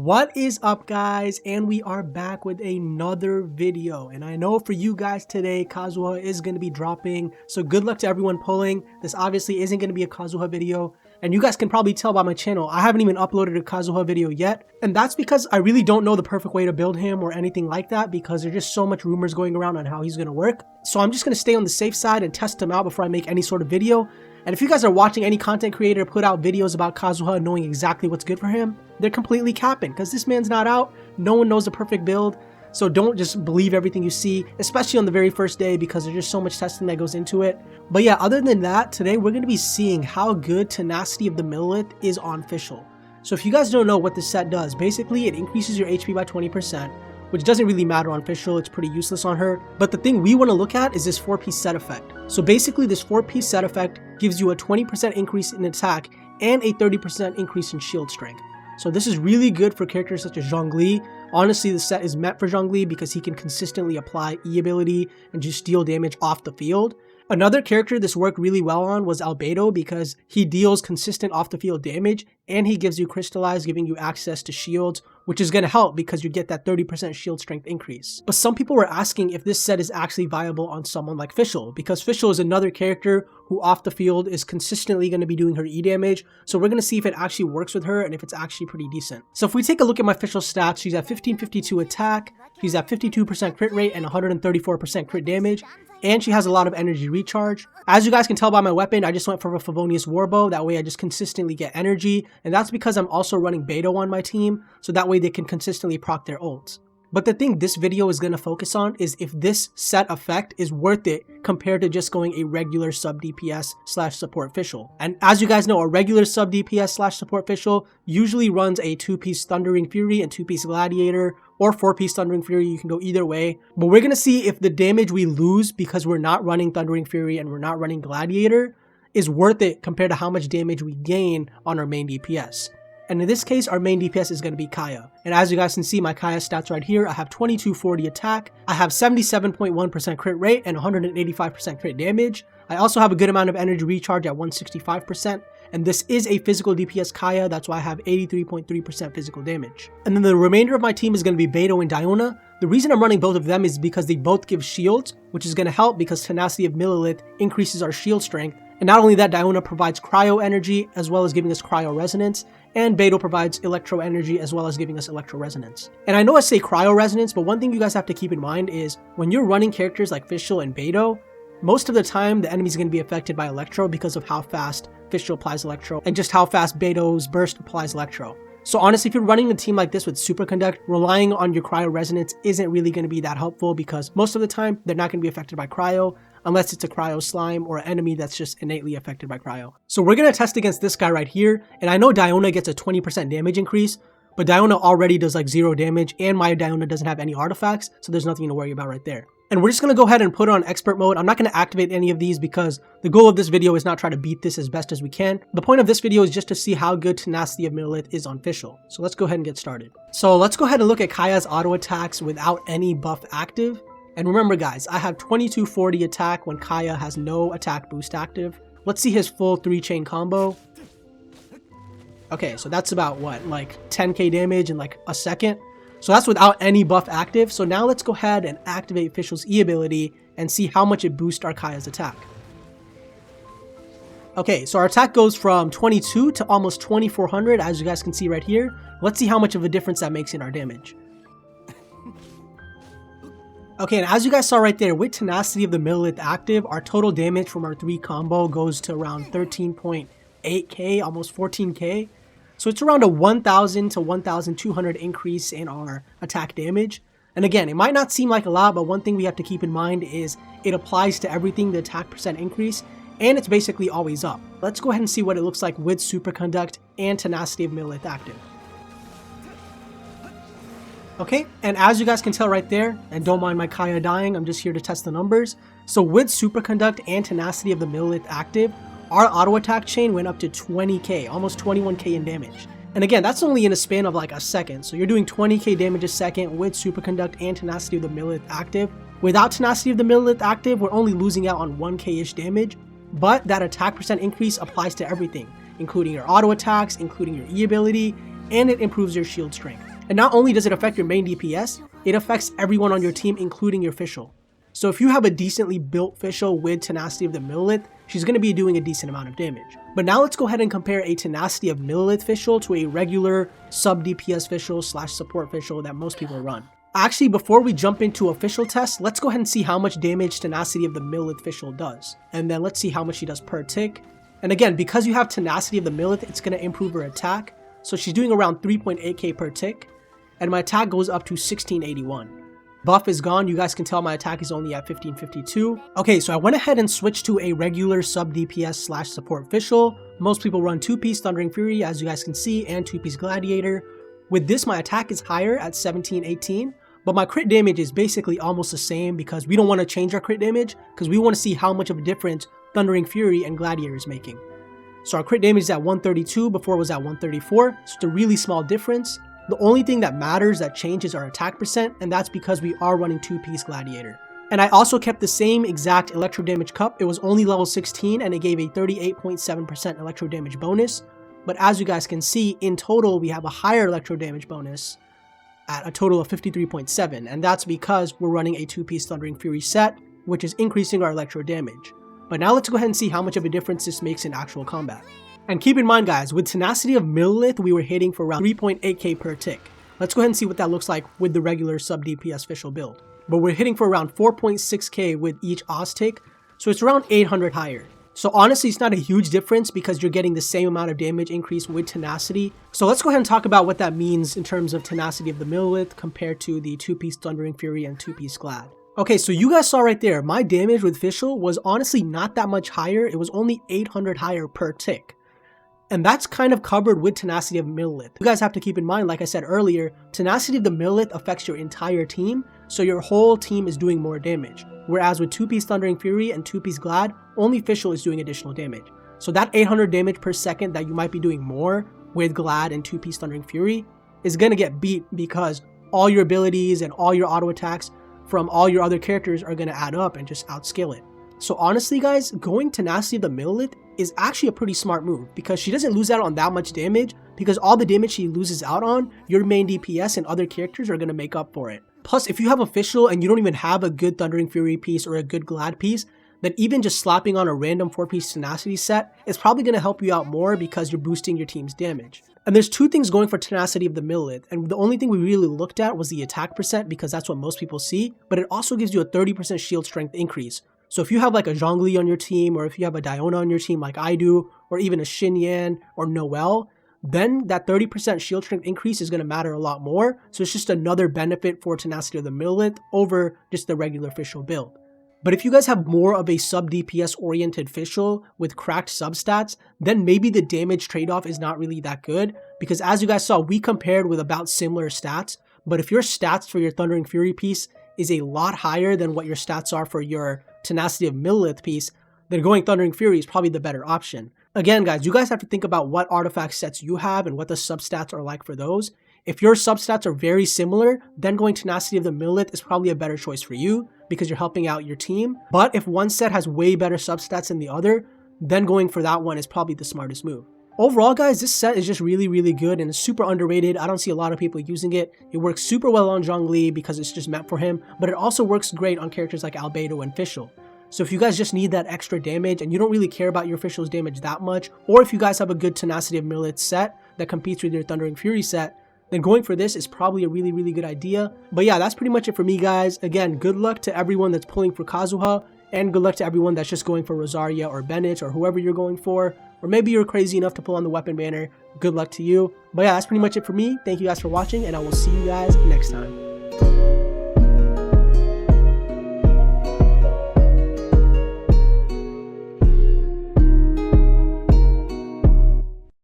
What is up, guys? And we are back with another video, and I know for you guys today Kazuha is going to be dropping, so good luck to everyone pulling. This obviously isn't going to be a Kazuha video, and you guys can probably tell by my channel I haven't even uploaded a Kazuha video yet, and that's because I really don't know the perfect way to build him or anything like that, because there's just so much rumors going around on how he's going to work. So I'm just going to stay on the safe side and test him out before I make any sort of video. And if you guys are watching any content creator put out videos about Kazuha knowing exactly what's good for him, they're completely capping, because this man's not out. No one knows the perfect build. So don't just believe everything you see, especially on the very first day, because there's just so much testing that goes into it. But yeah, other than that, today we're going to be seeing how good Tenacity of the Millelith is on Fischl. So if you guys don't know what this set does, basically it increases your HP by 20%, which doesn't really matter on Fischl, it's pretty useless on her. But the thing we want to look at is this 4-piece set effect. So basically this 4-piece set effect gives you a 20% increase in attack and a 30% increase in shield strength. So this is really good for characters such as Zhongli. Honestly, the set is meant for Zhongli because he can consistently apply E ability and just deal damage off the field. Another character this worked really well on was Albedo, because he deals consistent off the field damage and he gives you Crystallize, giving you access to shields, which is going to help because you get that 30% shield strength increase. But some people were asking if this set is actually viable on someone like Fischl, because Fischl is another character who off the field is consistently going to be doing her E damage, so we're going to see if it actually works with her and if it's actually pretty decent. So if we take a look at my Fischl stats, she's at 1552 attack, she's at 52% crit rate and 134% crit damage, and she has a lot of energy recharge. As you guys can tell by my weapon, I just went for a Favonius Warbow. That way I just consistently get energy, and that's because I'm also running Beidou on my team, so that way they can consistently proc their ults. But the thing this video is going to focus on is if this set effect is worth it compared to just going a regular sub DPS / support Fischl. And as you guys know, a regular sub DPS / support Fischl usually runs a 2-piece Thundering Fury and 2-piece Gladiator, or 4-piece Thundering Fury. You can go either way. But we're going to see if the damage we lose because we're not running Thundering Fury and we're not running Gladiator is worth it compared to how much damage we gain on our main DPS. And in this case, our main DPS is going to be Kaya. And as you guys can see, my Kaya stats right here, I have 2240 attack, I have 77.1% crit rate and 185% crit damage. I also have a good amount of energy recharge at 165%. And this is a physical DPS Kaya, that's why I have 83.3% physical damage. And then the remainder of my team is going to be Beidou and Diona. The reason I'm running both of them is because they both give shields, which is going to help because Tenacity of Millelith increases our shield strength. And not only that, Diona provides cryo energy as well as giving us cryo resonance, and Beidou provides electro energy as well as giving us electro resonance. And I know I say cryo resonance, but one thing you guys have to keep in mind is when you're running characters like Fischl and Beidou, most of the time the enemy's going to be affected by electro because of how fast Fischl applies electro and just how fast Beidou's burst applies electro. So honestly, if you're running a team like this with superconduct, relying on your cryo resonance isn't really going to be that helpful, because most of the time they're not going to be affected by cryo unless it's a cryo slime or an enemy that's just innately affected by cryo. So we're going to test against this guy right here, and I know Diona gets a 20% damage increase, but Diona already does like 0 damage, and my Diona doesn't have any artifacts, so there's nothing to worry about right there. And we're just going to go ahead and put it on expert mode. I'm not going to activate any of these because the goal of this video is not try to beat this as best as we can. The point of this video is just to see how good Tenacity of Millelith is on Fischl. So let's go ahead and get started. So let's go ahead and look at Kaya's auto attacks without any buff active. And remember guys, I have 2240 attack when Kaya has no attack boost active. Let's see his full 3-chain combo. Okay, so that's about what, like 10k damage in like a second? So that's without any buff active. So now let's go ahead and activate Fischl's E ability and see how much it boosts our Kaya's attack. Okay, so our attack goes from 22 to almost 2400, as you guys can see right here. Let's see how much of a difference that makes in our damage. Okay, and as you guys saw right there, with Tenacity of the Millelith active, our total damage from our 3 combo goes to around 13.8k, almost 14k. So it's around a 1000 to 1200 increase in our attack damage. And again, it might not seem like a lot, but one thing we have to keep in mind is it applies to everything, the attack percent increase, and it's basically always up. Let's go ahead and see what it looks like with superconduct and Tenacity of Millelith active. Okay, and as you guys can tell right there, and don't mind my Kaya dying, I'm just here to test the numbers. So with superconduct and Tenacity of the Millelith active, our auto attack chain went up to 20k, almost 21k in damage. And again, that's only in a span of like a second. So you're doing 20k damage a second with superconduct and Tenacity of the Millelith active. Without Tenacity of the Millelith active, we're only losing out on 1k-ish damage, but that attack percent increase applies to everything, including your auto attacks, including your E ability, and it improves your shield strength. And not only does it affect your main DPS, it affects everyone on your team, including your Fischl. So if you have a decently built Fischl with Tenacity of the Millelith, she's going to be doing a decent amount of damage. But now let's go ahead and compare a Tenacity of Millelith Fischl to a regular sub DPS Fischl / support Fischl that most people run. Actually, before we jump into a Fischl test, let's go ahead and see how much damage Tenacity of the Millelith Fischl does. And then let's see how much she does per tick. And again, because you have Tenacity of the Millelith, it's going to improve her attack. So she's doing around 3.8k per tick. And my attack goes up to 1681. Buff is gone. You guys can tell my attack is only at 1552. Okay, so I went ahead and switched to a regular sub DPS / support Fischl. Most people run 2-piece Thundering Fury, as you guys can see, and 2-piece Gladiator. With this, my attack is higher at 1718, but my crit damage is basically almost the same because we don't want to change our crit damage because we want to see how much of a difference Thundering Fury and Gladiator is making. So our crit damage is at 132, before it was at 134, so it's a really small difference. The only thing that matters that changes our attack percent, and that's because we are running 2-piece Gladiator. And I also kept the same exact electro damage cup. It was only level 16 and it gave a 38.7% electro damage bonus. But as you guys can see, in total we have a higher electro damage bonus at a total of 53.7, and that's because we're running a 2-piece Thundering Fury set, which is increasing our electro damage. But now let's go ahead and see how much of a difference this makes in actual combat. And keep in mind guys, with Tenacity of Millelith, we were hitting for around 3.8k per tick. Let's go ahead and see what that looks like with the regular sub DPS Fischl build. But we're hitting for around 4.6k with each Oz tick, so it's around 800 higher. So honestly, it's not a huge difference because you're getting the same amount of damage increase with Tenacity. So let's go ahead and talk about what that means in terms of Tenacity of the Millelith compared to the 2-piece Thundering Fury and 2-piece Glad. Okay, so you guys saw right there, my damage with Fischl was honestly not that much higher. It was only 800 higher per tick. And that's kind of covered with Tenacity of Millelith. You guys have to keep in mind, like I said earlier, Tenacity of the Millelith affects your entire team, so your whole team is doing more damage. Whereas with 2-piece Thundering Fury and 2-piece Glad, only Fischl is doing additional damage. So that 800 damage per second that you might be doing more with Glad and 2-piece Thundering Fury is going to get beat because all your abilities and all your auto attacks from all your other characters are going to add up and just outscale it. So honestly guys, going Tenacity of the Millelith is actually a pretty smart move because she doesn't lose out on that much damage because all the damage she loses out on, your main DPS and other characters are going to make up for it. Plus, if you have a Fischl and you don't even have a good Thundering Fury piece or a good Glad piece, then even just slapping on a random 4-piece Tenacity set is probably going to help you out more because you're boosting your team's damage. And there's two things going for Tenacity of the Millelith, and the only thing we really looked at was the attack percent because that's what most people see, but it also gives you a 30% shield strength increase. So if you have like a Zhongli on your team, or if you have a Diona on your team like I do, or even a Xinyan or Noelle, then that 30% shield strength increase is going to matter a lot more. So it's just another benefit for Tenacity of the Millelith over just the regular Fischl build. But if you guys have more of a sub DPS oriented Fischl with cracked substats, then maybe the damage trade-off is not really that good, because as you guys saw, we compared with about similar stats, but if your stats for your Thundering Fury piece is a lot higher than what your stats are for your Tenacity of Millelith piece, then going Thundering Fury is probably the better option. Again guys, you guys have to think about what artifact sets you have and what the substats are like for those. If your substats are very similar, then going Tenacity of the Millelith is probably a better choice for you because you're helping out your team. But if one set has way better substats than the other, then going for that one is probably the smartest move. Overall guys, this set is just really good and it's super underrated. I don't see a lot of people using it. It works super well on Zhongli because it's just meant for him, but it also works great on characters like Albedo and Fischl. So if you guys just need that extra damage and you don't really care about your Fischl's damage that much, or if you guys have a good Tenacity of Millelith set that competes with your Thundering Fury set, then going for this is probably a really good idea. But yeah, that's pretty much it for me guys. Again, good luck to everyone that's pulling for Kazuha, and good luck to everyone that's just going for Rosaria or Bennett or whoever you're going for. Or maybe you're crazy enough to pull on the weapon banner. Good luck to you. But yeah, that's pretty much it for me. Thank you guys for watching, and I will see you guys next time.